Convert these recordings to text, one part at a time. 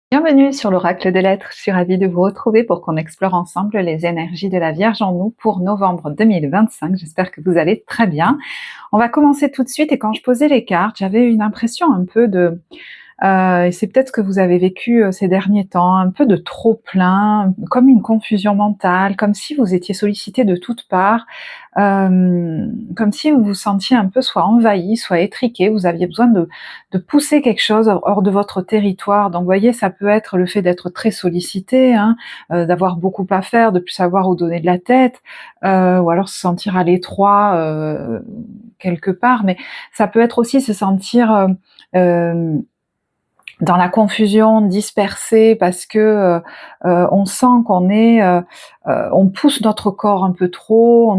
Bienvenue sur l'Oracle des Lettres, je suis ravie de vous retrouver pour qu'on explore ensemble les énergies de la Vierge en nous pour novembre 2025, j'espère que vous allez très bien. On va commencer tout de suite et quand je posais les cartes, j'avais une impression un peu de... et c'est peut-être ce que vous avez vécu ces derniers temps, un peu de trop plein, comme une confusion mentale, comme si vous étiez sollicité de toutes parts, comme si vous vous sentiez un peu soit envahi, soit étriqué, vous aviez besoin de pousser quelque chose hors de votre territoire. Donc vous voyez, ça peut être le fait d'être très sollicité, hein, d'avoir beaucoup à faire, de plus savoir où donner de la tête, ou alors se sentir à l'étroit quelque part, mais ça peut être aussi se sentir... dans la confusion, dispersé, parce que on sent qu'on est, on pousse notre corps un peu trop,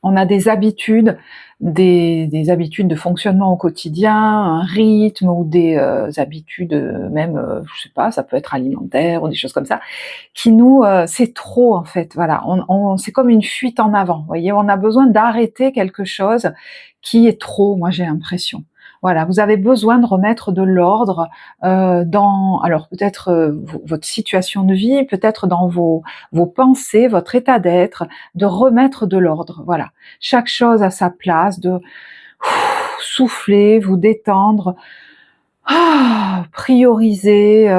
on a des habitudes de fonctionnement au quotidien, un rythme ou des habitudes même, je sais pas, ça peut être alimentaire ou des choses comme ça, qui nous, c'est trop en fait. Voilà, c'est comme une fuite en avant. Vous voyez, on a besoin d'arrêter quelque chose qui est trop. Moi, j'ai l'impression. Voilà, vous avez besoin de remettre de l'ordre dans, alors peut-être votre situation de vie, peut-être dans vos pensées, votre état d'être, de remettre de l'ordre. Voilà, chaque chose à sa place, de souffler, vous détendre, prioriser,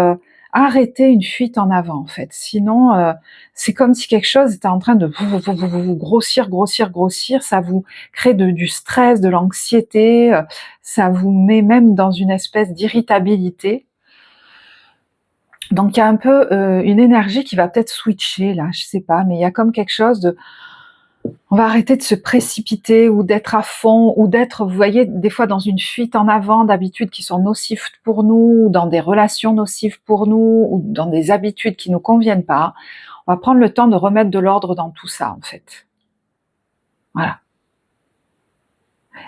arrêter une fuite en avant en fait. Sinon, c'est comme si quelque chose était en train de vous grossir, grossir, grossir. Ça vous crée du stress, de l'anxiété, ça vous met même dans une espèce d'irritabilité. Donc il y a un peu une énergie qui va peut-être switcher là, je sais pas, mais il y a comme quelque chose de... On va arrêter de se précipiter ou d'être à fond ou d'être, vous voyez, des fois dans une fuite en avant d'habitudes qui sont nocives pour nous, ou dans des relations nocives pour nous, ou dans des habitudes qui nous conviennent pas. On va prendre le temps de remettre de l'ordre dans tout ça, en fait. Voilà.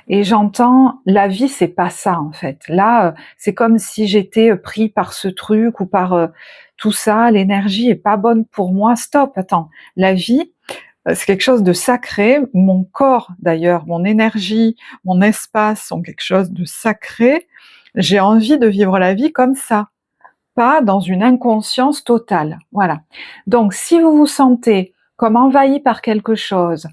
Et j'entends, la vie, c'est pas ça, en fait. Là, c'est comme si j'étais pris par ce truc ou par tout ça, l'énergie est pas bonne pour moi. Stop, attends. La vie, c'est quelque chose de sacré. Mon corps, d'ailleurs, mon énergie, mon espace sont quelque chose de sacré. J'ai envie de vivre la vie comme ça, pas dans une inconscience totale. Voilà. Donc, si vous vous sentez comme envahi par quelque chose,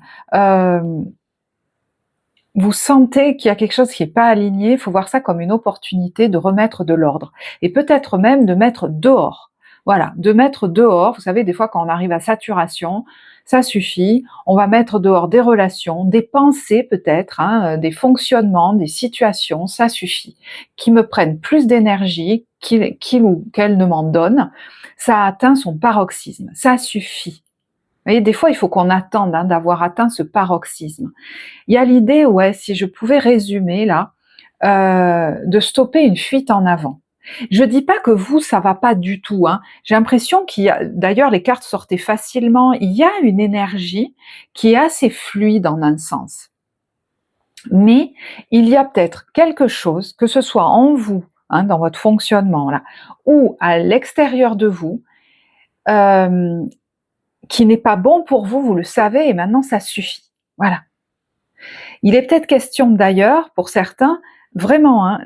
vous sentez qu'il y a quelque chose qui n'est pas aligné, il faut voir ça comme une opportunité de remettre de l'ordre. Et peut-être même de mettre dehors. Voilà, de mettre dehors. Vous savez, des fois quand on arrive à saturation, ça suffit. On va mettre dehors des relations, des pensées peut-être, hein, des fonctionnements, des situations, ça suffit. Qui me prennent plus d'énergie qu'il ou qu'elle ne m'en donne. Ça a atteint son paroxysme. Ça suffit. Vous voyez, des fois, il faut qu'on attende d'avoir atteint ce paroxysme. Il y a l'idée, ouais, si je pouvais résumer là, de stopper une fuite en avant. Je dis pas que vous, ça va pas du tout, hein. J'ai l'impression qu'il y a, d'ailleurs les cartes sortaient facilement, il y a une énergie qui est assez fluide en un sens. Mais il y a peut-être quelque chose, que ce soit en vous, hein, dans votre fonctionnement là, ou à l'extérieur de vous, qui n'est pas bon pour vous, vous le savez et maintenant ça suffit. Voilà. Il est peut-être question d'ailleurs, pour certains, vraiment, hein,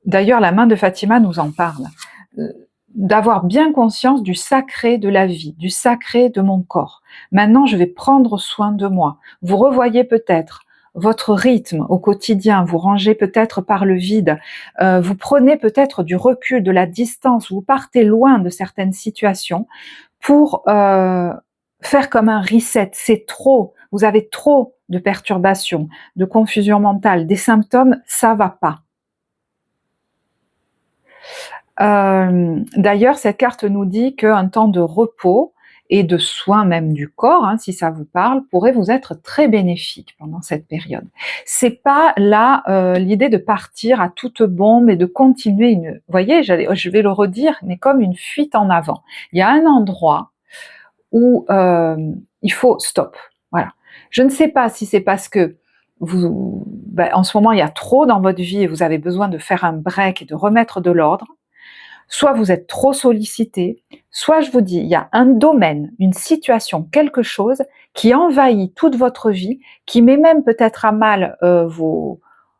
d'ailleurs la main de Fatima nous en parle, d'avoir bien conscience du sacré de la vie, du sacré de mon corps. Maintenant, je vais prendre soin de moi. Vous revoyez peut-être votre rythme au quotidien, vous rangez peut-être par le vide, vous prenez peut-être du recul, de la distance, vous partez loin de certaines situations pour faire comme un reset. C'est trop, vous avez trop de perturbations, de confusion mentale, des symptômes, ça va pas. D'ailleurs, cette carte nous dit qu'un temps de repos et de soins même du corps, hein, si ça vous parle, pourrait vous être très bénéfique pendant cette période. C'est pas là l'idée de partir à toute bombe et de continuer une... Vous voyez, je vais le redire, mais comme une fuite en avant. Il y a un endroit où il faut stop. Voilà. Je ne sais pas si c'est parce que en ce moment il y a trop dans votre vie et vous avez besoin de faire un break et de remettre de l'ordre, soit vous êtes trop sollicité, soit je vous dis, il y a un domaine, une situation, quelque chose qui envahit toute votre vie, qui met même peut-être à mal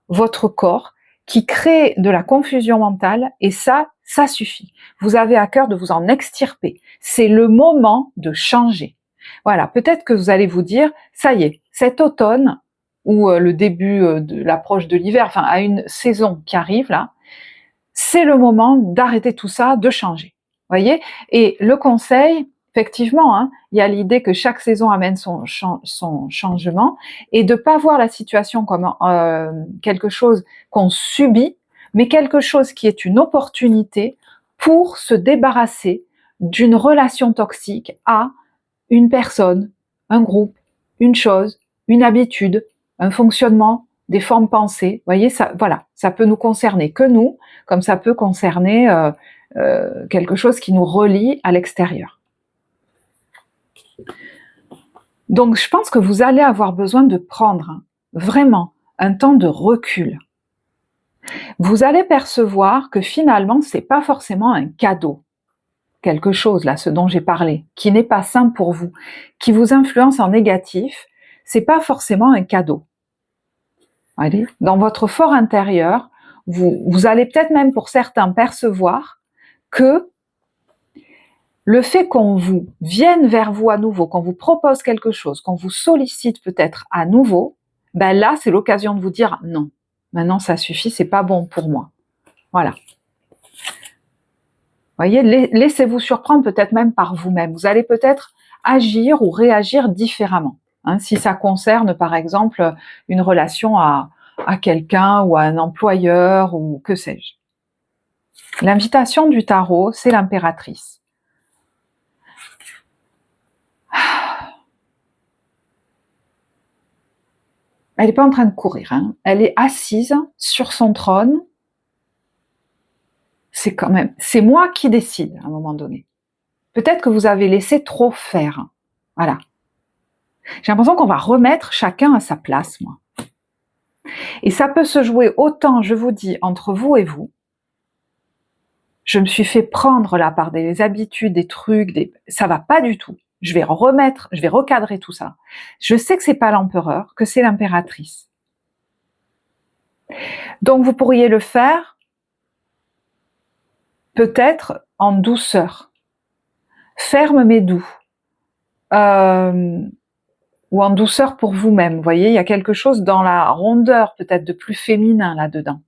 votre corps, qui crée de la confusion mentale, et ça, ça suffit. Vous avez à cœur de vous en extirper. C'est le moment de changer. Voilà, peut-être que vous allez vous dire, ça y est, cet automne, ou le début de l'approche de l'hiver, enfin à une saison qui arrive là, c'est le moment d'arrêter tout ça, de changer. Voyez. Et le conseil, effectivement, hein, il y a l'idée que chaque saison amène son changement, et de pas voir la situation comme quelque chose qu'on subit, mais quelque chose qui est une opportunité pour se débarrasser d'une relation toxique à une personne, un groupe, une chose, une habitude, un fonctionnement, des formes pensées. Vous voyez, ça, voilà, ça peut nous concerner que nous, comme ça peut concerner quelque chose qui nous relie à l'extérieur. Donc, je pense que vous allez avoir besoin de prendre vraiment un temps de recul. Vous allez percevoir que finalement, c'est pas forcément un cadeau, quelque chose là, ce dont j'ai parlé, qui n'est pas sain pour vous, qui vous influence en négatif, c'est pas forcément un cadeau. Allez, dans votre fort intérieur, vous allez peut-être même pour certains percevoir que le fait qu'on vous vienne vers vous à nouveau, qu'on vous propose quelque chose, qu'on vous sollicite peut-être à nouveau, ben là c'est l'occasion de vous dire non, maintenant ça suffit, c'est pas bon pour moi. Voilà. Voyez, laissez-vous surprendre peut-être même par vous-même. Vous allez peut-être agir ou réagir différemment. Hein, si ça concerne par exemple une relation à quelqu'un ou à un employeur ou que sais-je. L'invitation du tarot, c'est l'impératrice. Elle n'est pas en train de courir, hein. Elle est assise sur son trône. C'est moi qui décide à un moment donné. Peut-être que vous avez laissé trop faire. Voilà. J'ai l'impression qu'on va remettre chacun à sa place, moi. Et ça peut se jouer autant, je vous dis, entre vous et vous. Je me suis fait prendre là par des habitudes, des trucs, ça va pas du tout. Je vais recadrer tout ça. Je sais que c'est pas l'empereur, que c'est l'impératrice. Donc vous pourriez le faire peut-être en douceur, ferme mais doux, ou en douceur pour vous-même. Vous voyez, il y a quelque chose dans la rondeur peut-être de plus féminin là-dedans.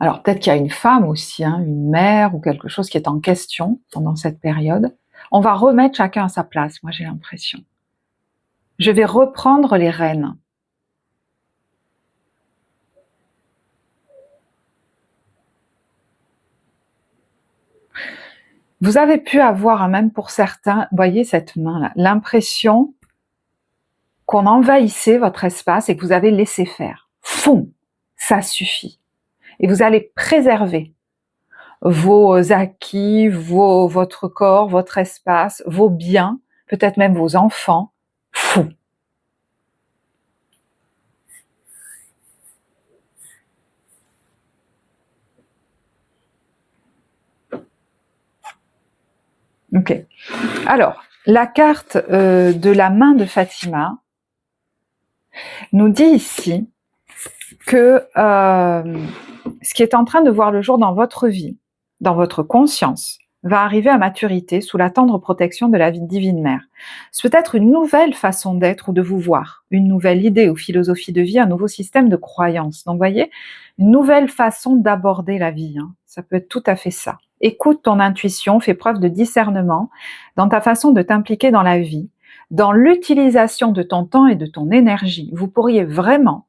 Alors peut-être qu'il y a une femme aussi, hein, une mère ou quelque chose qui est en question pendant cette période. On va remettre chacun à sa place, moi j'ai l'impression. Je vais reprendre les rênes. Vous avez pu avoir, même pour certains, voyez cette main-là, l'impression qu'on envahissait votre espace et que vous avez laissé faire. Foum, ça suffit. Et vous allez préserver vos acquis, votre corps, votre espace, vos biens, peut-être même vos enfants. Fou. Ok. Alors, la carte de la main de Fatima nous dit ici que ce qui est en train de voir le jour dans votre vie, dans votre conscience, va arriver à maturité sous la tendre protection de la divine mère. C'est peut-être une nouvelle façon d'être ou de vous voir, une nouvelle idée ou philosophie de vie, un nouveau système de croyance. Donc, vous voyez, une nouvelle façon d'aborder la vie. Hein. Ça peut être tout à fait ça. Écoute ton intuition, fais preuve de discernement dans ta façon de t'impliquer dans la vie, dans l'utilisation de ton temps et de ton énergie. Vous pourriez vraiment,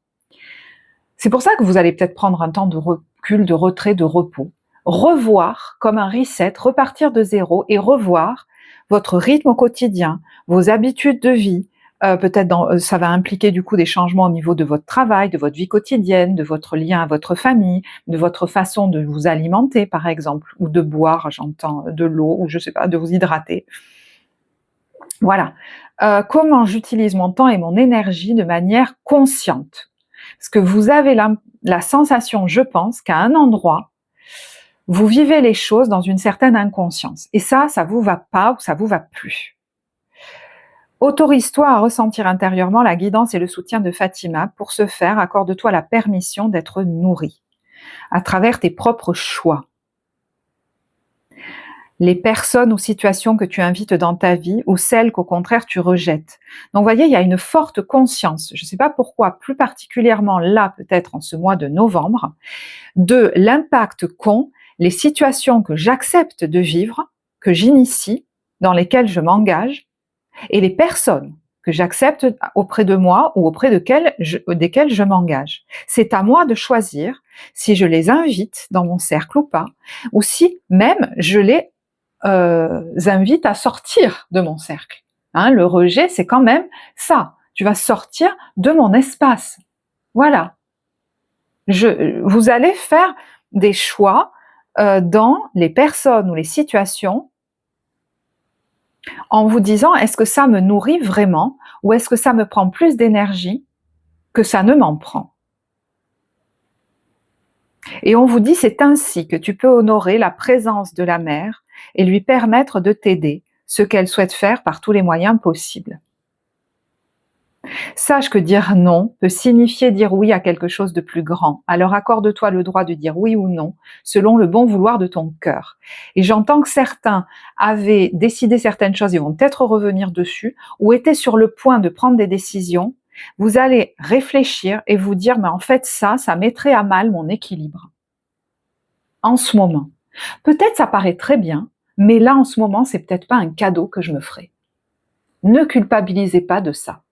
c'est pour ça que vous allez peut-être prendre un temps de recul, de retrait, de repos, revoir comme un reset, repartir de zéro et revoir votre rythme au quotidien, vos habitudes de vie. Peut-être ça va impliquer du coup des changements au niveau de votre travail, de votre vie quotidienne, de votre lien à votre famille, de votre façon de vous alimenter par exemple, ou de boire, j'entends, de l'eau, ou je sais pas, de vous hydrater. Voilà. Comment j'utilise mon temps et mon énergie de manière consciente. Parce que vous avez la sensation, je pense, qu'à un endroit, vous vivez les choses dans une certaine inconscience. Et ça vous va pas ou ça vous va plus. Autorise-toi à ressentir intérieurement la guidance et le soutien de Fatima. Pour ce faire, accorde-toi la permission d'être nourri. à travers tes propres choix. Les personnes ou situations que tu invites dans ta vie ou celles qu'au contraire tu rejettes. Donc vous voyez, il y a une forte conscience, je ne sais pas pourquoi, plus particulièrement là peut-être en ce mois de novembre, de l'impact qu'ont les situations que j'accepte de vivre, que j'initie, dans lesquelles je m'engage, et les personnes que j'accepte auprès de moi ou auprès desquelles je m'engage. C'est à moi de choisir si je les invite dans mon cercle ou pas, ou si même je les invite à sortir de mon cercle. Hein, le rejet, c'est quand même ça. Tu vas sortir de mon espace. Voilà. Vous allez faire des choix dans les personnes ou les situations en vous disant, est-ce que ça me nourrit vraiment ou est-ce que ça me prend plus d'énergie que ça ne m'en prend? Et on vous dit, c'est ainsi que tu peux honorer la présence de la mère et lui permettre de t'aider, ce qu'elle souhaite faire par tous les moyens possibles. Sache que dire non peut signifier dire oui à quelque chose de plus grand. Alors accorde-toi le droit de dire oui ou non, selon le bon vouloir de ton cœur. Et j'entends que certains avaient décidé certaines choses, ils vont peut-être revenir dessus, ou étaient sur le point de prendre des décisions. Vous allez réfléchir et vous dire, mais en fait ça mettrait à mal mon équilibre. En ce moment. Peut-être ça paraît très bien, mais là en ce moment, c'est peut-être pas un cadeau que je me ferai. Ne culpabilisez pas de ça.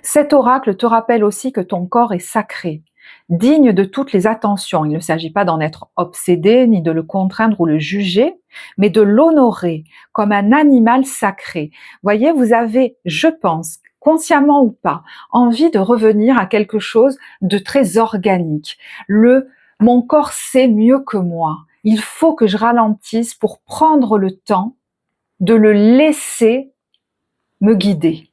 Cet oracle te rappelle aussi que ton corps est sacré, digne de toutes les attentions. Il ne s'agit pas d'en être obsédé, ni de le contraindre ou le juger, mais de l'honorer comme un animal sacré. Voyez, vous avez, je pense, consciemment ou pas, envie de revenir à quelque chose de très organique. Mon corps sait mieux que moi. Il faut que je ralentisse pour prendre le temps de le laisser me guider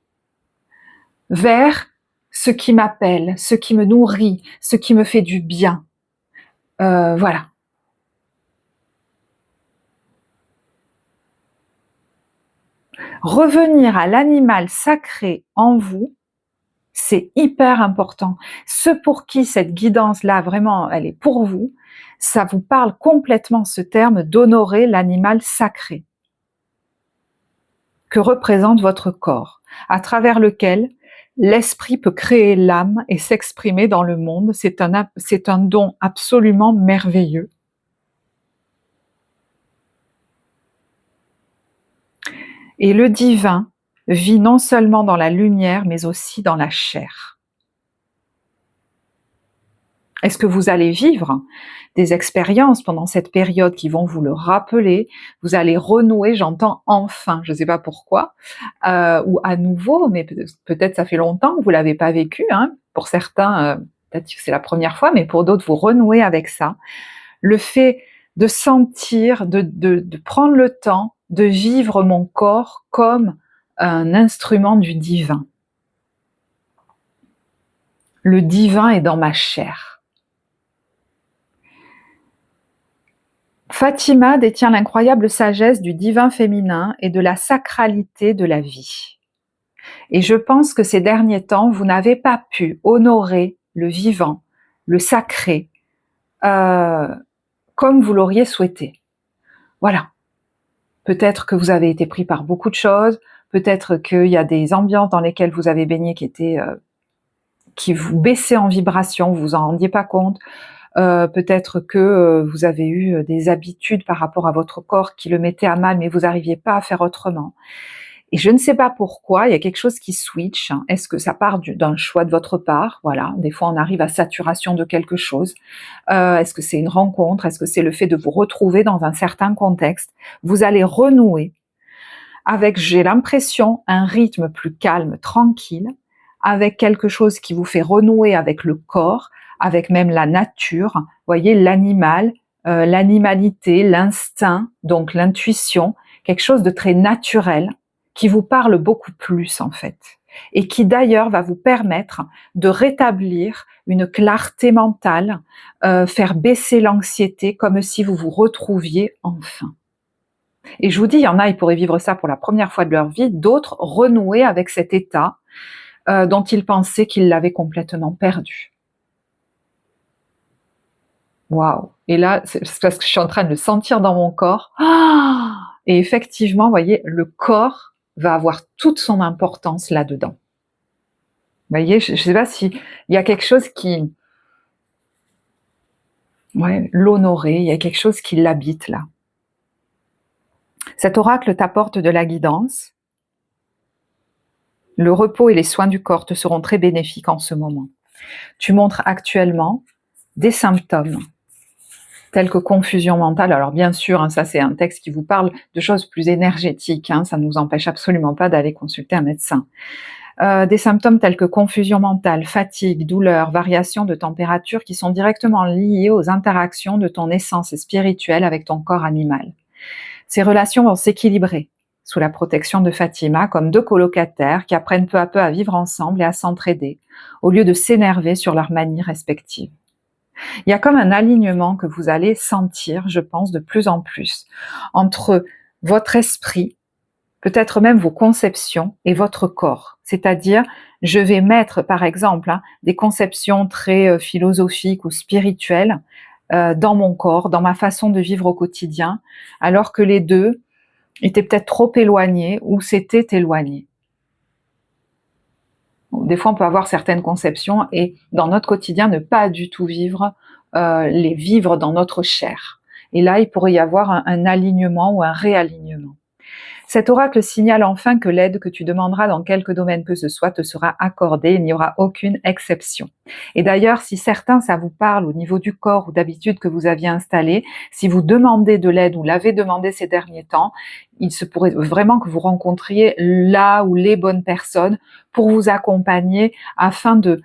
vers ce qui m'appelle, ce qui me nourrit, ce qui me fait du bien. Voilà. Revenir à l'animal sacré en vous, c'est hyper important. Ceux pour qui cette guidance-là, vraiment, elle est pour vous, ça vous parle complètement ce terme d'honorer l'animal sacré que représente votre corps, à travers lequel l'esprit peut créer l'âme et s'exprimer dans le monde. C'est un don absolument merveilleux. Et le divin vit non seulement dans la lumière, mais aussi dans la chair. Est-ce que vous allez vivre des expériences pendant cette période qui vont vous le rappeler? Vous allez renouer, j'entends enfin, je ne sais pas pourquoi, ou à nouveau, mais peut-être ça fait longtemps que vous l'avez pas vécu, hein. Pour certains, peut-être que c'est la première fois, mais pour d'autres, vous renouez avec ça. Le fait de sentir, de prendre le temps de vivre mon corps comme un instrument du divin. Le divin est dans ma chair. Fatima détient l'incroyable sagesse du divin féminin et de la sacralité de la vie. Et je pense que ces derniers temps, vous n'avez pas pu honorer le vivant, le sacré, comme vous l'auriez souhaité. Voilà. Peut-être que vous avez été pris par beaucoup de choses, peut-être qu'il y a des ambiances dans lesquelles vous avez baigné qui vous baissaient en vibration, vous vous en rendiez pas compte. Peut-être que vous avez eu des habitudes par rapport à votre corps qui le mettaient à mal, mais vous n'arriviez pas à faire autrement. Et je ne sais pas pourquoi, il y a quelque chose qui switch. Est-ce que ça part d'un choix de votre part? Voilà, des fois on arrive à saturation de quelque chose. Est-ce que c'est une rencontre? Est-ce que c'est le fait de vous retrouver dans un certain contexte? Vous allez renouer avec, j'ai l'impression, un rythme plus calme, tranquille, avec quelque chose qui vous fait renouer avec le corps, avec même la nature, voyez, l'animal, l'animalité, l'instinct, donc l'intuition, quelque chose de très naturel, qui vous parle beaucoup plus en fait, et qui d'ailleurs va vous permettre de rétablir une clarté mentale, faire baisser l'anxiété, comme si vous vous retrouviez enfin. Et je vous dis, il y en a, ils pourraient vivre ça pour la première fois de leur vie, d'autres renouer avec cet état dont ils pensaient qu'ils l'avaient complètement perdu. Waouh! Et là, c'est parce que je suis en train de le sentir dans mon corps. Ah! Et effectivement, vous voyez, le corps va avoir toute son importance là-dedans. Vous voyez, je ne sais pas s'il y a quelque chose qui... Ouais, l'honorer, il y a quelque chose qui l'habite là. Cet oracle t'apporte de la guidance. Le repos et les soins du corps te seront très bénéfiques en ce moment. Tu montres actuellement des symptômes tels que confusion mentale. Alors bien sûr, hein, ça c'est un texte qui vous parle de choses plus énergétiques, hein, ça ne nous empêche absolument pas d'aller consulter un médecin. Des symptômes tels que confusion mentale, fatigue, douleur, variation de température qui sont directement liés aux interactions de ton essence spirituelle avec ton corps animal. Ces relations vont s'équilibrer sous la protection de Fatima comme deux colocataires qui apprennent peu à peu à vivre ensemble et à s'entraider au lieu de s'énerver sur leurs manies respectives. Il y a comme un alignement que vous allez sentir, je pense, de plus en plus entre votre esprit, peut-être même vos conceptions et votre corps. C'est-à-dire, je vais mettre, par exemple, des conceptions très philosophiques ou spirituelles dans mon corps, dans ma façon de vivre au quotidien, alors que les deux étaient peut-être trop éloignés ou s'étaient éloignés. Des fois, on peut avoir certaines conceptions et dans notre quotidien, ne pas du tout vivre, les vivre dans notre chair. Et là, il pourrait y avoir un alignement ou un réalignement. Cet oracle signale enfin que l'aide que tu demanderas dans quelque domaine que ce soit te sera accordée, il n'y aura aucune exception. Et d'ailleurs, si certains, ça vous parle au niveau du corps ou d'habitude que vous aviez installé, si vous demandez de l'aide ou l'avez demandé ces derniers temps, il se pourrait vraiment que vous rencontriez là ou les bonnes personnes pour vous accompagner afin de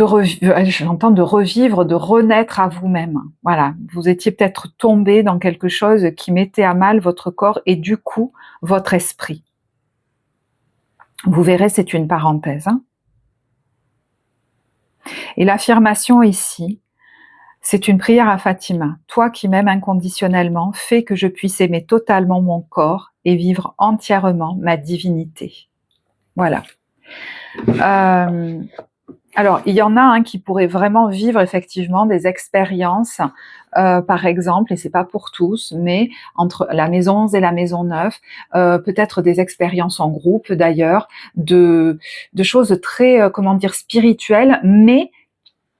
revivre, de renaître à vous-même. Voilà, vous étiez peut-être tombé dans quelque chose qui mettait à mal votre corps et du coup, votre esprit. Vous verrez, c'est une parenthèse. Hein. Et l'affirmation ici, c'est une prière à Fatima. Toi qui m'aimes inconditionnellement, fais que je puisse aimer totalement mon corps et vivre entièrement ma divinité. Voilà. Alors, il y en a qui pourraient vraiment vivre effectivement des expériences, par exemple, et c'est pas pour tous, mais entre la maison 11 et la maison 9, peut-être des expériences en groupe d'ailleurs, de choses très, spirituelles, mais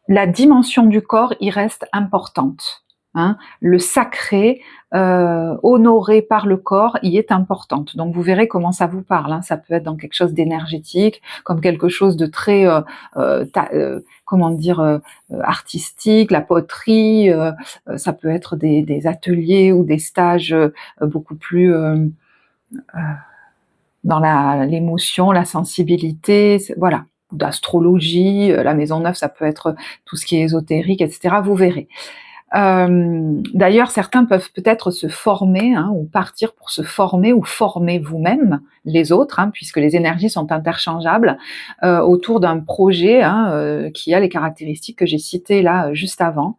la dimension du corps y reste importante. Hein. Le sacré, honoré par le corps, y est importante. Donc vous verrez comment ça vous parle. Hein. Ça peut être dans quelque chose d'énergétique, comme quelque chose de très, artistique, la poterie. Ça peut être des ateliers ou des stages beaucoup plus dans l'émotion, la sensibilité. Voilà. D'astrologie, la maison 9, ça peut être tout ce qui est ésotérique, etc. Vous verrez. D'ailleurs, certains peuvent peut-être se former ou partir pour se former ou former vous-même les autres, puisque les énergies sont interchangeables, autour d'un projet qui a les caractéristiques que j'ai citées là juste avant.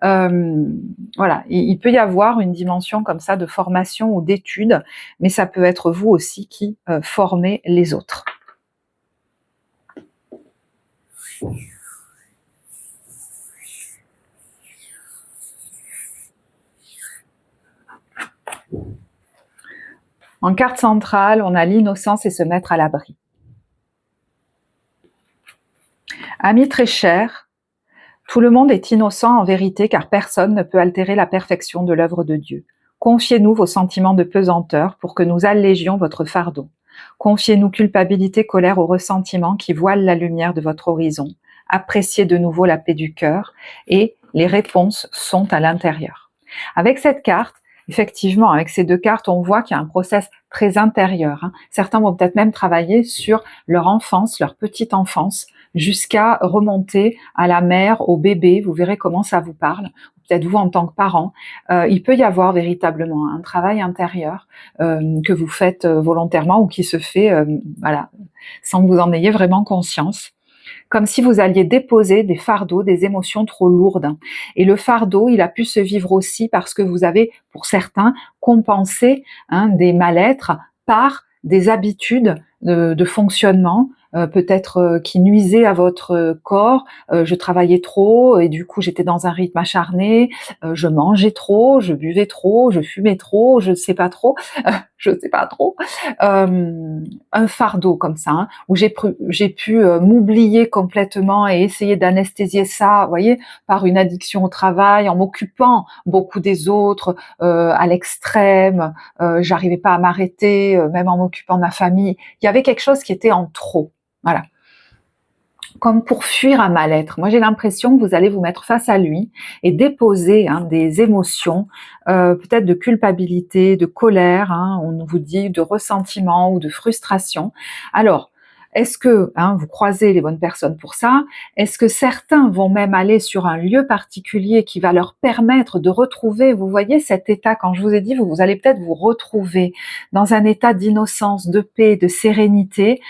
Voilà, il peut y avoir une dimension comme ça de formation ou d'étude, mais ça peut être vous aussi qui formez les autres. En carte centrale, on a l'innocence et se mettre à l'abri. Amis très chers, tout le monde est innocent en vérité car personne ne peut altérer la perfection de l'œuvre de Dieu. Confiez-nous vos sentiments de pesanteur pour que nous allégions votre fardeau. Confiez-nous culpabilité, colère ou ressentiment qui voilent la lumière de votre horizon. Appréciez de nouveau la paix du cœur et les réponses sont à l'intérieur. Avec cette carte, effectivement, avec ces deux cartes, on voit qu'il y a un process très intérieur. Certains vont peut-être même travailler sur leur enfance, leur petite enfance, jusqu'à remonter à la mère, au bébé. Vous verrez comment ça vous parle. Peut-être vous en tant que parent. Il peut y avoir véritablement un travail intérieur que vous faites volontairement ou qui se fait sans que vous en ayez vraiment conscience. Comme si vous alliez déposer des fardeaux, des émotions trop lourdes. Et le fardeau, il a pu se vivre aussi parce que vous avez, pour certains, compensé des mal-être par des habitudes de fonctionnement peut-être qui nuisaient à votre corps. Je travaillais trop et du coup j'étais dans un rythme acharné, je mangeais trop, je buvais trop, je fumais trop, je ne sais pas trop, je sais pas trop. Un fardeau comme ça, hein, où j'ai pu m'oublier complètement et essayer d'anesthésier ça, vous voyez, par une addiction au travail, en m'occupant beaucoup des autres, à l'extrême, j'arrivais pas à m'arrêter, même en m'occupant de ma famille. Il y avait quelque chose qui était en trop. Voilà. Comme pour fuir un mal-être. Moi, j'ai l'impression que vous allez vous mettre face à lui et déposer des émotions, peut-être de culpabilité, de colère, on vous dit de ressentiment ou de frustration. Alors, est-ce que vous croisez les bonnes personnes pour ça? Est-ce que certains vont même aller sur un lieu particulier qui va leur permettre de retrouver, vous voyez, cet état, quand je vous ai dit, vous allez peut-être vous retrouver dans un état d'innocence, de paix, de sérénité,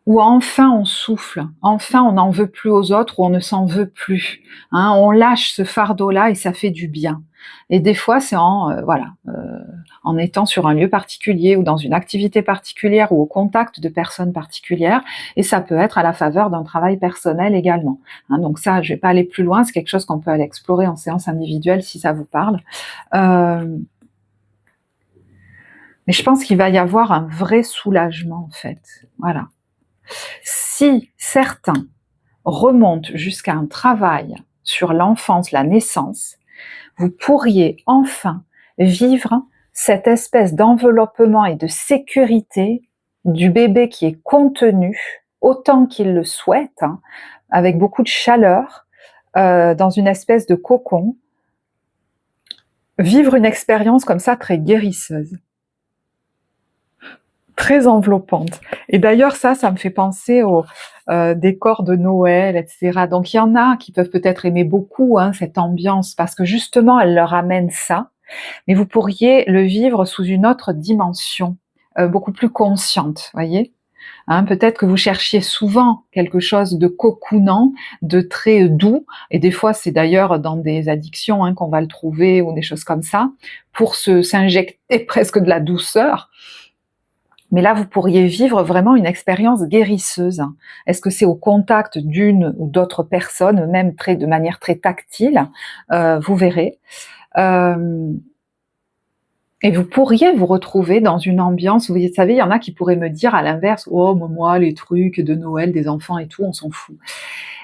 où enfin on souffle, enfin on n'en veut plus aux autres, ou on ne s'en veut plus. On lâche ce fardeau-là et ça fait du bien. Et des fois, c'est en étant sur un lieu particulier ou dans une activité particulière ou au contact de personnes particulières, et ça peut être à la faveur d'un travail personnel également. Donc ça, je vais pas aller plus loin, c'est quelque chose qu'on peut aller explorer en séance individuelle si ça vous parle. Mais je pense qu'il va y avoir un vrai soulagement en fait. Voilà. Si certains remontent jusqu'à un travail sur l'enfance, la naissance, vous pourriez enfin vivre cette espèce d'enveloppement et de sécurité du bébé qui est contenu autant qu'il le souhaite, avec beaucoup de chaleur, dans une espèce de cocon. Vivre une expérience comme ça très guérisseuse, très enveloppante. Et d'ailleurs, ça me fait penser au décor de Noël, etc. Donc il y en a qui peuvent peut-être aimer beaucoup cette ambiance parce que justement, elle leur amène ça. Mais vous pourriez le vivre sous une autre dimension, beaucoup plus consciente, voyez. Peut-être que vous cherchiez souvent quelque chose de cocoonant, de très doux, et des fois c'est d'ailleurs dans des addictions qu'on va le trouver ou des choses comme ça, pour s'injecter presque de la douceur. Mais là, vous pourriez vivre vraiment une expérience guérisseuse. Est-ce que c'est au contact d'une ou d'autres personnes, même de manière très tactile, vous verrez. Et vous pourriez vous retrouver dans une ambiance, vous savez, il y en a qui pourraient me dire à l'inverse, oh moi les trucs de Noël, des enfants et tout, on s'en fout.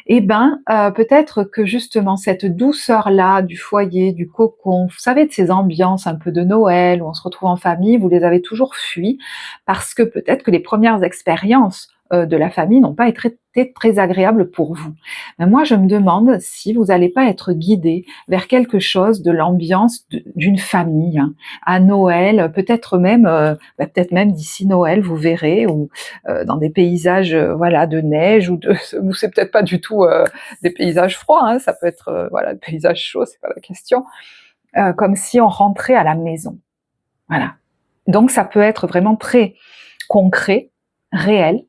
Eh ben, peut-être que justement cette douceur-là du foyer, du cocon, vous savez, de ces ambiances un peu de Noël où on se retrouve en famille, vous les avez toujours fuis parce que peut-être que les premières expériences de la famille n'ont pas été très agréables pour vous. Mais moi, je me demande si vous n'allez pas être guidé vers quelque chose de l'ambiance d'une famille à Noël, peut-être même d'ici Noël, vous verrez, ou dans des paysages de neige ou c'est peut-être pas du tout des paysages froids, ça peut être des paysages chauds, c'est pas la question, comme si on rentrait à la maison. Voilà. Donc ça peut être vraiment très concret, réel.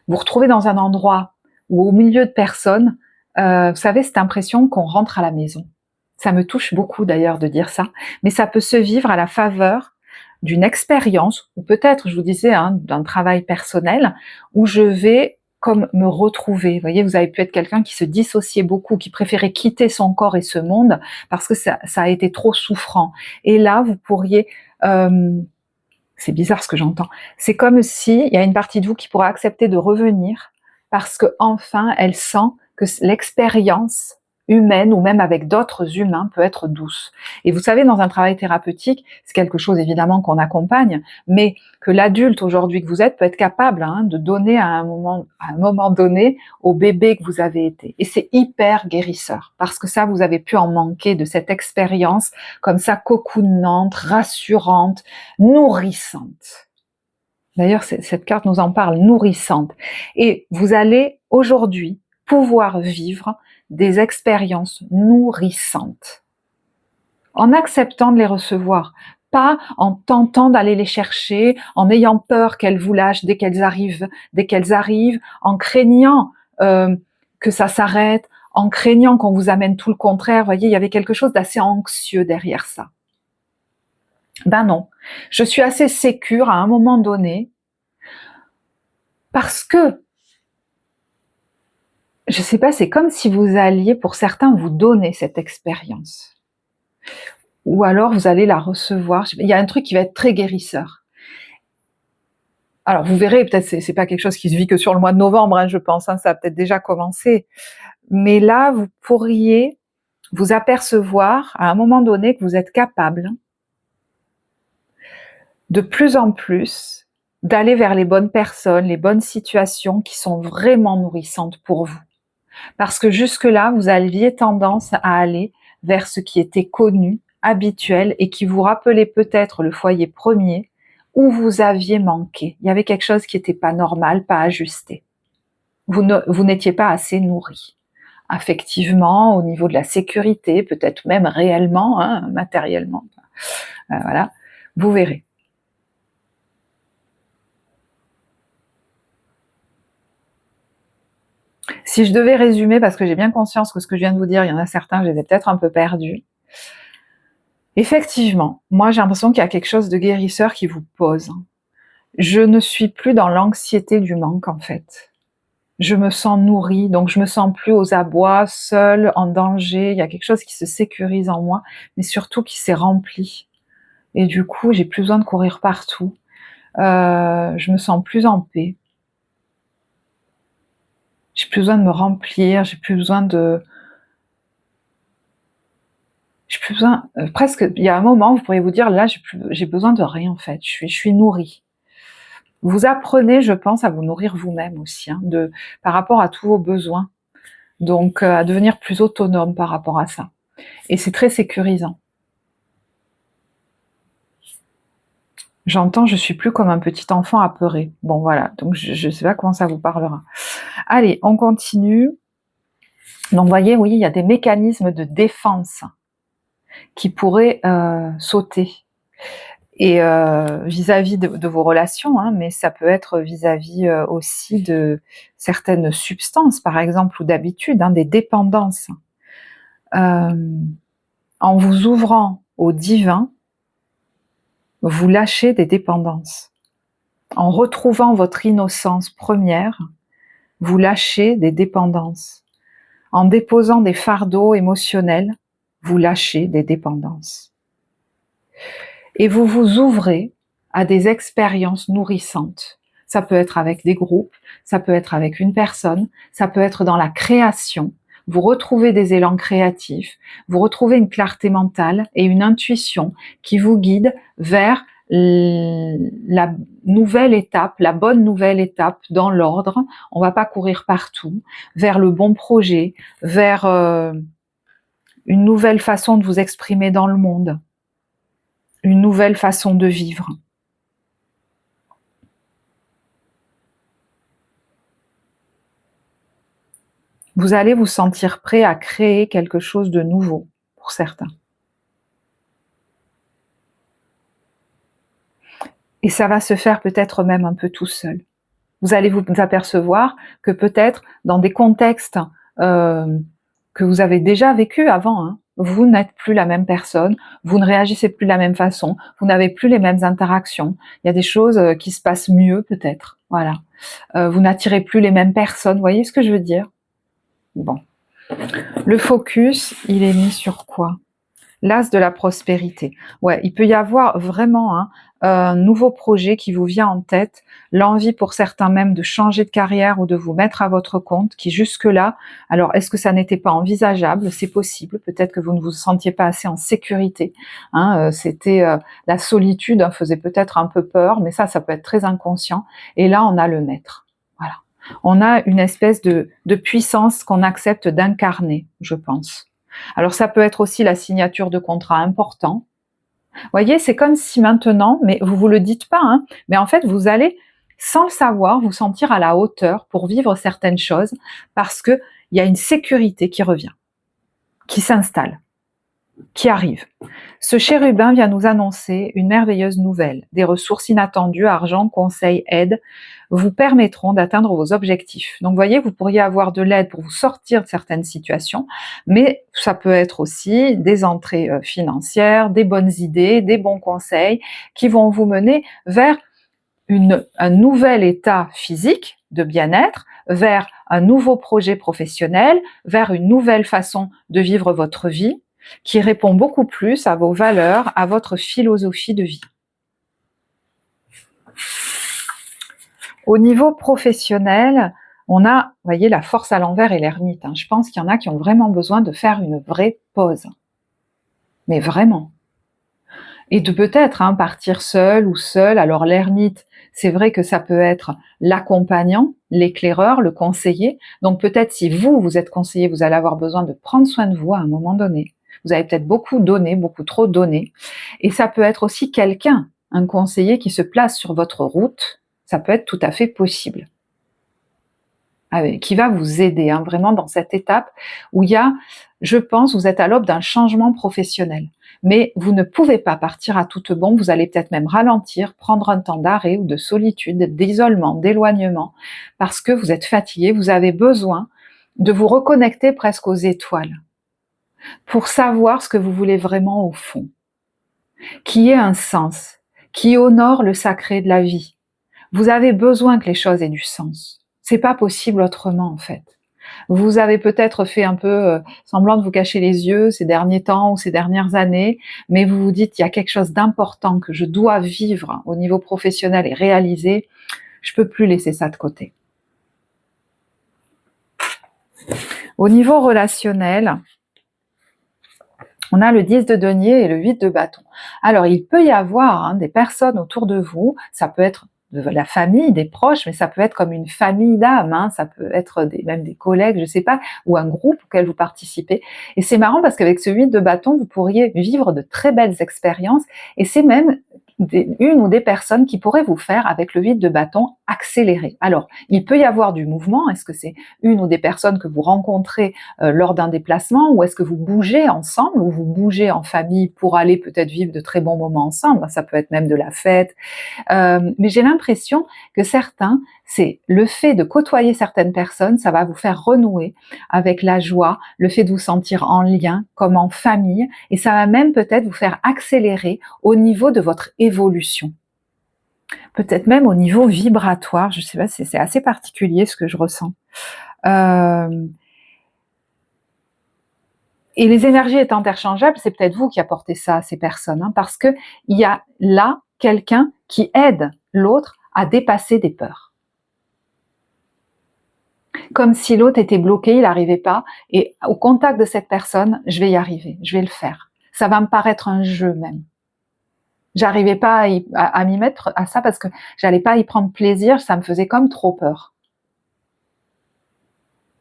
Vous retrouvez dans un endroit ou au milieu de personnes, vous savez, cette impression qu'on rentre à la maison. Ça me touche beaucoup d'ailleurs de dire ça, mais ça peut se vivre à la faveur d'une expérience, ou peut-être, je vous disais, d'un travail personnel, où je vais comme me retrouver. Vous voyez, vous avez pu être quelqu'un qui se dissociait beaucoup, qui préférait quitter son corps et ce monde, parce que ça a été trop souffrant. Et là, vous pourriez... c'est bizarre ce que j'entends. C'est comme si il y a une partie de vous qui pourra accepter de revenir parce que enfin elle sent que l'expérience humaine ou même avec d'autres humains peut être douce. Et vous savez, dans un travail thérapeutique, c'est quelque chose évidemment qu'on accompagne, mais que l'adulte aujourd'hui que vous êtes peut être capable de donner à un moment donné au bébé que vous avez été. Et c'est hyper guérisseur parce que ça, vous avez pu en manquer de cette expérience comme ça cocoonante, rassurante, nourrissante. D'ailleurs, cette carte nous en parle, nourrissante. Et vous allez aujourd'hui pouvoir vivre des expériences nourrissantes en acceptant de les recevoir, pas en tentant d'aller les chercher, en ayant peur qu'elles vous lâchent dès qu'elles arrivent, en craignant que ça s'arrête, en craignant qu'on vous amène tout le contraire. Vous voyez, il y avait quelque chose d'assez anxieux derrière ça. Ben non, je suis assez sécure à un moment donné Parce que, je sais pas, c'est comme si vous alliez, pour certains, vous donner cette expérience. Ou alors vous allez la recevoir. Il y a un truc qui va être très guérisseur. Alors vous verrez, peut-être c'est pas quelque chose qui se vit que sur le mois de novembre, hein, je pense, hein, ça a peut-être déjà commencé. Mais là, vous pourriez vous apercevoir à un moment donné que vous êtes capable de plus en plus d'aller vers les bonnes personnes, les bonnes situations qui sont vraiment nourrissantes pour vous. Parce que jusque-là, vous aviez tendance à aller vers ce qui était connu, habituel et qui vous rappelait peut-être le foyer premier où vous aviez manqué. Il y avait quelque chose qui n'était pas normal, pas ajusté. Vous n'étiez pas assez nourri. Affectivement, au niveau de la sécurité, peut-être même réellement, hein, matériellement. Voilà, vous verrez. Si je devais résumer, parce que j'ai bien conscience que ce que je viens de vous dire, il y en a certains, je les ai peut-être un peu perdus. Effectivement, moi j'ai l'impression qu'il y a quelque chose de guérisseur qui vous pose. Je ne suis plus dans l'anxiété du manque en fait. Je me sens nourrie, donc je me sens plus aux abois, seule, en danger. Il y a quelque chose qui se sécurise en moi, mais surtout qui s'est rempli. Et du coup, j'ai plus besoin de courir partout. Je me sens plus en paix. J'ai plus besoin de me remplir, j'ai plus besoin de... J'ai plus besoin... presque, il y a un moment, vous pourriez vous dire, là, j'ai besoin de rien en fait, je suis nourrie. Vous apprenez, je pense, à vous nourrir vous-même aussi, hein, par rapport à tous vos besoins. Donc, à devenir plus autonome par rapport à ça. Et c'est très sécurisant. J'entends, je suis plus comme un petit enfant apeuré. Bon, voilà, donc je sais pas comment ça vous parlera. Allez, on continue. Donc, vous voyez, oui, il y a des mécanismes de défense qui pourraient sauter. Et vis-à-vis de vos relations, hein, mais ça peut être vis-à-vis aussi de certaines substances, par exemple, ou d'habitudes, hein, des dépendances. En vous ouvrant au divin, vous lâchez des dépendances. En retrouvant votre innocence première, vous lâchez des dépendances. En déposant des fardeaux émotionnels, vous lâchez des dépendances. Et vous vous ouvrez à des expériences nourrissantes. Ça peut être avec des groupes, ça peut être avec une personne, ça peut être dans la création. Vous retrouvez des élans créatifs, vous retrouvez une clarté mentale et une intuition qui vous guide vers la nouvelle étape, la bonne nouvelle étape dans l'ordre. On va pas courir partout, vers le bon projet, vers une nouvelle façon de vous exprimer dans le monde, une nouvelle façon de vivre. Vous allez vous sentir prêt à créer quelque chose de nouveau pour certains. Et ça va se faire peut-être même un peu tout seul. Vous allez vous apercevoir que peut-être dans des contextes que vous avez déjà vécu avant, hein, vous n'êtes plus la même personne, vous ne réagissez plus de la même façon, vous n'avez plus les mêmes interactions. Il y a des choses qui se passent mieux peut-être. Voilà. Vous n'attirez plus les mêmes personnes. Vous voyez ce que je veux dire? Bon. Le focus, il est mis sur quoi? L'as de la prospérité. Ouais, il peut y avoir vraiment un nouveau projet qui vous vient en tête, l'envie pour certains même de changer de carrière ou de vous mettre à votre compte, qui jusque-là, alors est-ce que ça n'était pas envisageable? C'est possible, peut-être que vous ne vous sentiez pas assez en sécurité, hein, c'était la solitude, hein, faisait peut-être un peu peur, mais ça peut être très inconscient, et là on a le maître, voilà. On a une espèce de puissance qu'on accepte d'incarner, je pense. Alors ça peut être aussi la signature de contrats importants. Vous voyez, c'est comme si maintenant, mais vous le dites pas, hein, mais en fait vous allez, sans le savoir, vous sentir à la hauteur pour vivre certaines choses, parce que il y a une sécurité qui revient, qui s'installe, qui arrive. Ce chérubin vient nous annoncer une merveilleuse nouvelle. Des ressources inattendues, argent, conseils, aide, vous permettront d'atteindre vos objectifs. Donc, vous voyez, vous pourriez avoir de l'aide pour vous sortir de certaines situations, mais ça peut être aussi des entrées financières, des bonnes idées, des bons conseils qui vont vous mener vers un nouvel état physique, de bien-être, vers un nouveau projet professionnel, vers une nouvelle façon de vivre votre vie, qui répond beaucoup plus à vos valeurs, à votre philosophie de vie. Au niveau professionnel, on a, vous voyez, la force à l'envers et l'ermite. Je pense qu'il y en a qui ont vraiment besoin de faire une vraie pause. Mais vraiment. Et de peut-être partir seul ou seul. Alors l'ermite, c'est vrai que ça peut être l'accompagnant, l'éclaireur, le conseiller. Donc peut-être si vous êtes conseiller, vous allez avoir besoin de prendre soin de vous à un moment donné. Vous avez peut-être beaucoup donné, beaucoup trop donné. Et ça peut être aussi quelqu'un, un conseiller qui se place sur votre route. Ça peut être tout à fait possible. Qui va vous aider vraiment dans cette étape où il y a, je pense, vous êtes à l'aube d'un changement professionnel. Mais vous ne pouvez pas partir à toute bombe, vous allez peut-être même ralentir, prendre un temps d'arrêt ou de solitude, d'isolement, d'éloignement, parce que vous êtes fatigué, vous avez besoin de vous reconnecter presque aux étoiles, pour savoir ce que vous voulez vraiment au fond, qui ait un sens, qui honore le sacré de la vie. Vous avez besoin que les choses aient du sens. C'est pas possible autrement en fait. Vous avez peut-être fait un peu semblant de vous cacher les yeux ces derniers temps ou ces dernières années, mais vous vous dites il y a quelque chose d'important que je dois vivre au niveau professionnel et réaliser, je peux plus laisser ça de côté. Au niveau relationnel, on a le 10 de denier et le 8 de bâton. Alors il peut y avoir des personnes autour de vous, ça peut être de la famille, des proches, mais ça peut être comme une famille d'âmes, ça peut être même des collègues, je sais pas, ou un groupe auquel vous participez. Et c'est marrant parce qu'avec ce 8 de bâton, vous pourriez vivre de très belles expériences, et c'est même une ou des personnes qui pourraient vous faire, avec le 8 de bâton, accélérer. Alors, il peut y avoir du mouvement. Est-ce que c'est une ou des personnes que vous rencontrez lors d'un déplacement, ou est-ce que vous bougez ensemble, ou vous bougez en famille pour aller peut-être vivre de très bons moments ensemble? Ça peut être même de la fête. Mais j'ai l'impression que certains, c'est le fait de côtoyer certaines personnes, ça va vous faire renouer avec la joie, le fait de vous sentir en lien, comme en famille, et ça va même peut-être vous faire accélérer au niveau de votre évolution. Peut-être même au niveau vibratoire, je sais pas, c'est assez particulier ce que je ressens. Et les énergies étant interchangeables, c'est peut-être vous qui apportez ça à ces personnes, parce que il y a là quelqu'un qui aide l'autre à dépasser des peurs. Comme si l'autre était bloqué, il n'arrivait pas, et au contact de cette personne, je vais y arriver, je vais le faire. Ça va me paraître un jeu même. J'arrivais pas à m'y mettre à ça parce que j'allais pas y prendre plaisir, ça me faisait comme trop peur.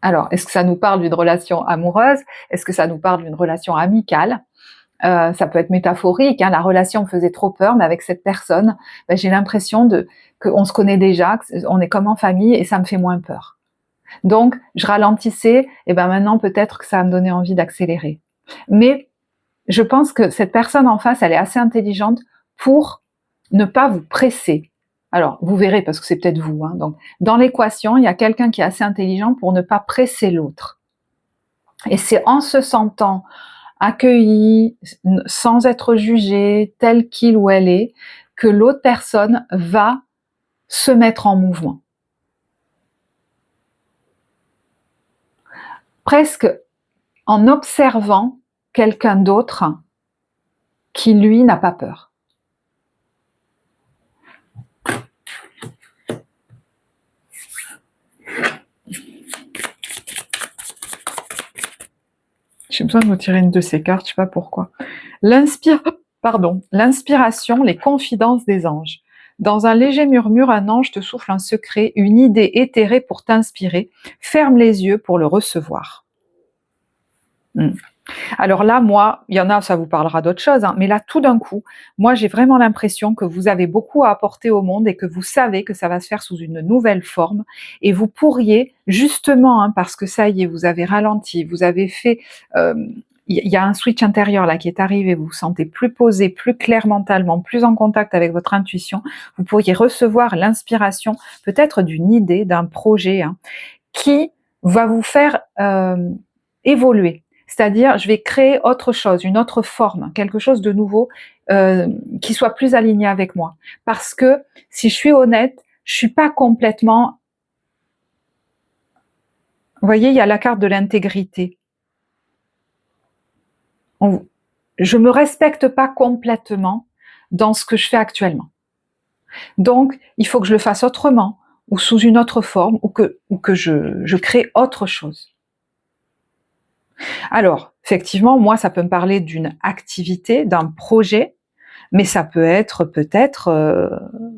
Alors, est-ce que ça nous parle d'une relation amoureuse? Est-ce que ça nous parle d'une relation amicale? Ça peut être métaphorique, la relation me faisait trop peur, mais avec cette personne, j'ai l'impression qu'on se connaît déjà, on est comme en famille et ça me fait moins peur. Donc, je ralentissais, et maintenant peut-être que ça va me donner envie d'accélérer. Mais je pense que cette personne en face, elle est assez intelligente pour ne pas vous presser. Alors, vous verrez, parce que c'est peut-être vous. Donc, dans l'équation, il y a quelqu'un qui est assez intelligent pour ne pas presser l'autre. Et c'est en se sentant accueilli, sans être jugé, tel qu'il ou elle est, que l'autre personne va se mettre en mouvement. Presque en observant quelqu'un d'autre qui, lui, n'a pas peur. J'ai besoin de vous tirer une de ces cartes, je sais pas pourquoi. L'inspiration, les confidences des anges. Dans un léger murmure, un ange te souffle un secret, une idée éthérée pour t'inspirer. Ferme les yeux pour le recevoir. Alors là, moi, il y en a, ça vous parlera d'autre chose, mais là, tout d'un coup, moi, j'ai vraiment l'impression que vous avez beaucoup à apporter au monde et que vous savez que ça va se faire sous une nouvelle forme, et vous pourriez, justement, parce que ça y est, vous avez ralenti, vous avez fait... il y a un switch intérieur là qui est arrivé, vous vous sentez plus posé, plus clair mentalement, plus en contact avec votre intuition, vous pourriez recevoir l'inspiration peut-être d'une idée, d'un projet qui va vous faire évoluer. C'est-à-dire, je vais créer autre chose, une autre forme, quelque chose de nouveau qui soit plus aligné avec moi. Parce que, si je suis honnête, je suis pas complètement Vous voyez, il y a la carte de l'intégrité. Je me respecte pas complètement dans ce que je fais actuellement. Donc, il faut que je le fasse autrement, ou sous une autre forme, ou que je crée autre chose. Alors, effectivement, moi, ça peut me parler d'une activité, d'un projet, mais ça peut être peut-être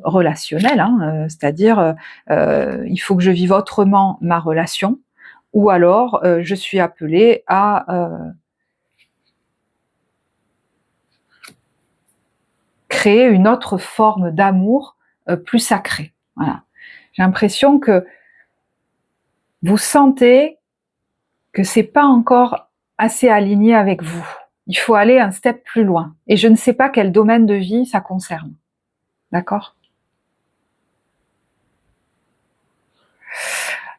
relationnel, hein, c'est-à-dire il faut que je vive autrement ma relation, ou alors je suis appelée à créer une autre forme d'amour plus sacrée. Voilà. J'ai l'impression que vous sentez que c'est pas encore assez aligné avec vous. Il faut aller un step plus loin. Et je ne sais pas quel domaine de vie ça concerne. D'accord ?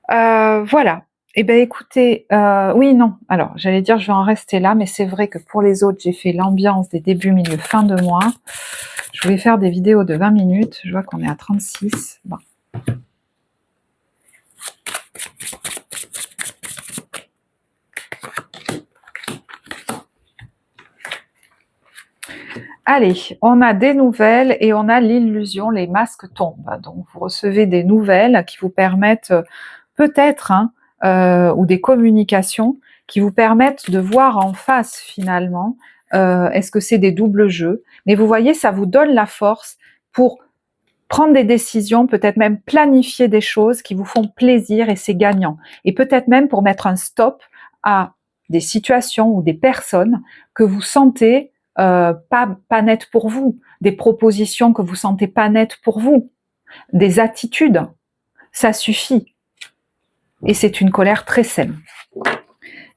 Voilà. Eh bien écoutez, oui, non. Alors, j'allais dire je vais en rester là, mais c'est vrai que pour les autres, j'ai fait l'ambiance des débuts, milieu, fin de mois. Je voulais faire des vidéos de 20 minutes. Je vois qu'on est à 36. Bon. Allez, on a des nouvelles et on a l'illusion, les masques tombent. Donc vous recevez des nouvelles qui vous permettent peut-être, ou des communications qui vous permettent de voir en face finalement, est-ce que c'est des doubles jeux? Mais vous voyez, ça vous donne la force pour prendre des décisions, peut-être même planifier des choses qui vous font plaisir et c'est gagnant. Et peut-être même pour mettre un stop à des situations ou des personnes que vous sentez pas nettes pour vous, des propositions que vous sentez pas nettes pour vous, des attitudes. Ça suffit. Et c'est une colère très saine.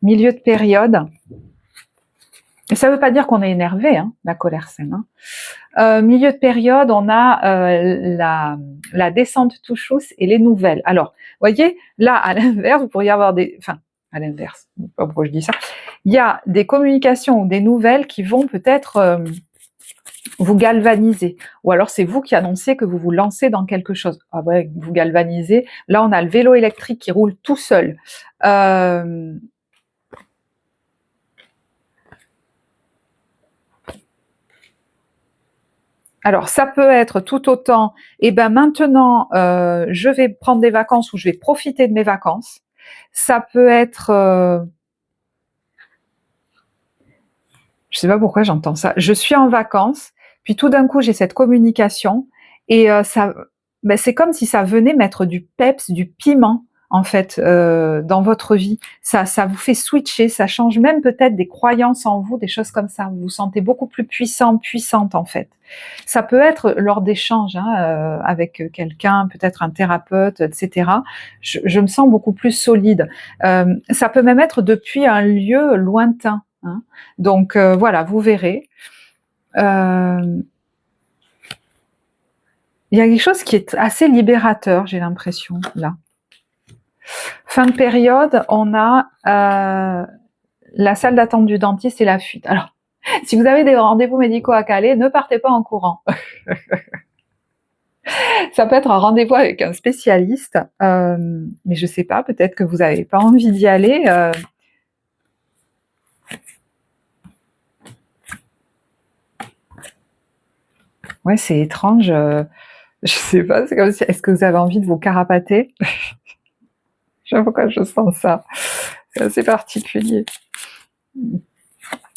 Milieu de période. Et ça ne veut pas dire qu'on est énervé, hein, la colère saine. Milieu de période, on a la descente touchous et les nouvelles. Alors, vous voyez, là, à l'inverse, vous pourriez avoir des... Enfin, à l'inverse, je ne sais pas pourquoi je dis ça. Il y a des communications ou des nouvelles qui vont peut-être vous galvaniser. Ou alors, c'est vous qui annoncez que vous vous lancez dans quelque chose. Ah ouais, vous galvanisez. Là, on a le vélo électrique qui roule tout seul. Alors, ça peut être tout autant, eh ben maintenant, je vais prendre des vacances ou je vais profiter de mes vacances. Ça peut être, je sais pas pourquoi j'entends ça. Je suis en vacances, puis tout d'un coup j'ai cette communication et ça, ben c'est comme si ça venait mettre du peps, du piment en fait dans votre vie. Ça vous fait switcher, ça change même peut-être des croyances en vous, des choses comme ça. Vous vous sentez beaucoup plus puissant, puissante en fait. Ça peut être lors d'échanges avec quelqu'un, peut-être un thérapeute, etc. Je me sens beaucoup plus solide. Ça peut même être depuis un lieu lointain. Hein. Donc voilà, vous verrez. Il y a quelque chose qui est assez libérateur, j'ai l'impression, là. Fin de période, on a la salle d'attente du dentiste et la fuite. Alors, si vous avez des rendez-vous médicaux à caler, ne partez pas en courant. Ça peut être un rendez-vous avec un spécialiste, mais je sais pas, peut-être que vous n'avez pas envie d'y aller. Ouais, c'est étrange. Je sais pas, c'est comme si... Est-ce que vous avez envie de vous carapater? Je sais pas pourquoi je sens ça. C'est assez particulier.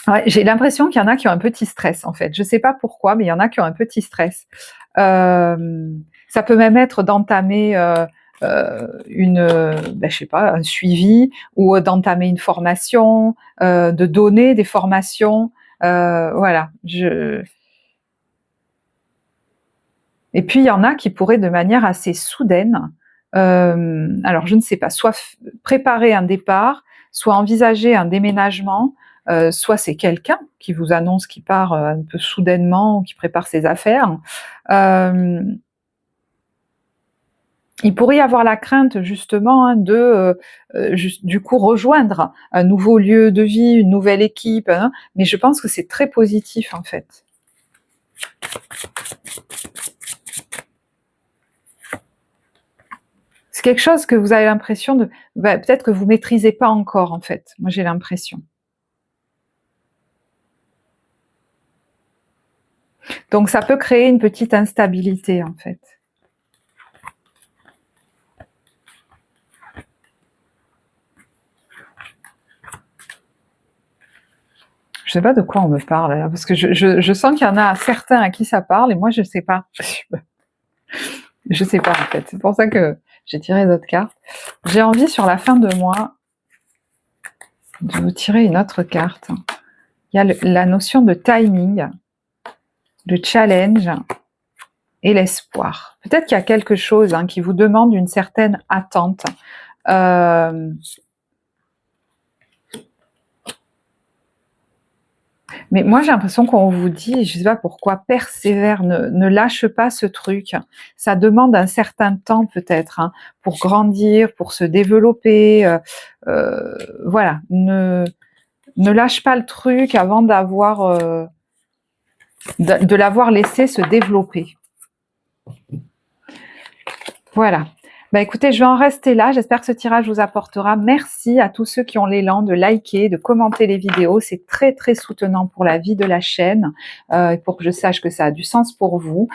Ouais, j'ai l'impression qu'il y en a qui ont un petit stress, en fait. Je sais pas pourquoi, mais il y en a qui ont un petit stress. Ça peut même être d'entamer je sais pas, un suivi ou d'entamer une formation, de donner des formations. Voilà. Et puis il y en a qui pourraient de manière assez soudaine, alors je ne sais pas, soit préparer un départ, soit envisager un déménagement, soit c'est quelqu'un qui vous annonce qu'il part un peu soudainement ou qui prépare ses affaires. Il pourrait y avoir la crainte justement de du coup rejoindre un nouveau lieu de vie, une nouvelle équipe, hein, mais je pense que c'est très positif en fait. C'est quelque chose que vous avez l'impression de... peut-être que vous maîtrisez pas encore, en fait. Moi, j'ai l'impression. Donc, ça peut créer une petite instabilité, en fait. Je sais pas de quoi on me parle, là, parce que je sens qu'il y en a certains à qui ça parle, et moi, je sais pas. Je sais pas, en fait. C'est pour ça que j'ai tiré d'autres cartes. J'ai envie, sur la fin de mois, de vous tirer une autre carte. Il y a la notion de timing, le challenge et l'espoir. Peut-être qu'il y a quelque chose qui vous demande une certaine attente. Mais moi, j'ai l'impression qu'on vous dit, je ne sais pas pourquoi, persévère, ne lâche pas ce truc. Ça demande un certain temps peut-être pour grandir, pour se développer. Voilà, ne lâche pas le truc avant d'avoir de l'avoir laissé se développer. Voilà. Bah écoutez, je vais en rester là. J'espère que ce tirage vous apportera. Merci à tous ceux qui ont l'élan de liker, de commenter les vidéos. C'est très très soutenant pour la vie de la chaîne, pour que je sache que ça a du sens pour vous.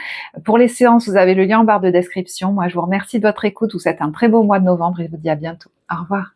Pour les séances, vous avez le lien en barre de description. Moi, je vous remercie de votre écoute. Vous êtes un très beau mois de novembre et je vous dis à bientôt. Au revoir.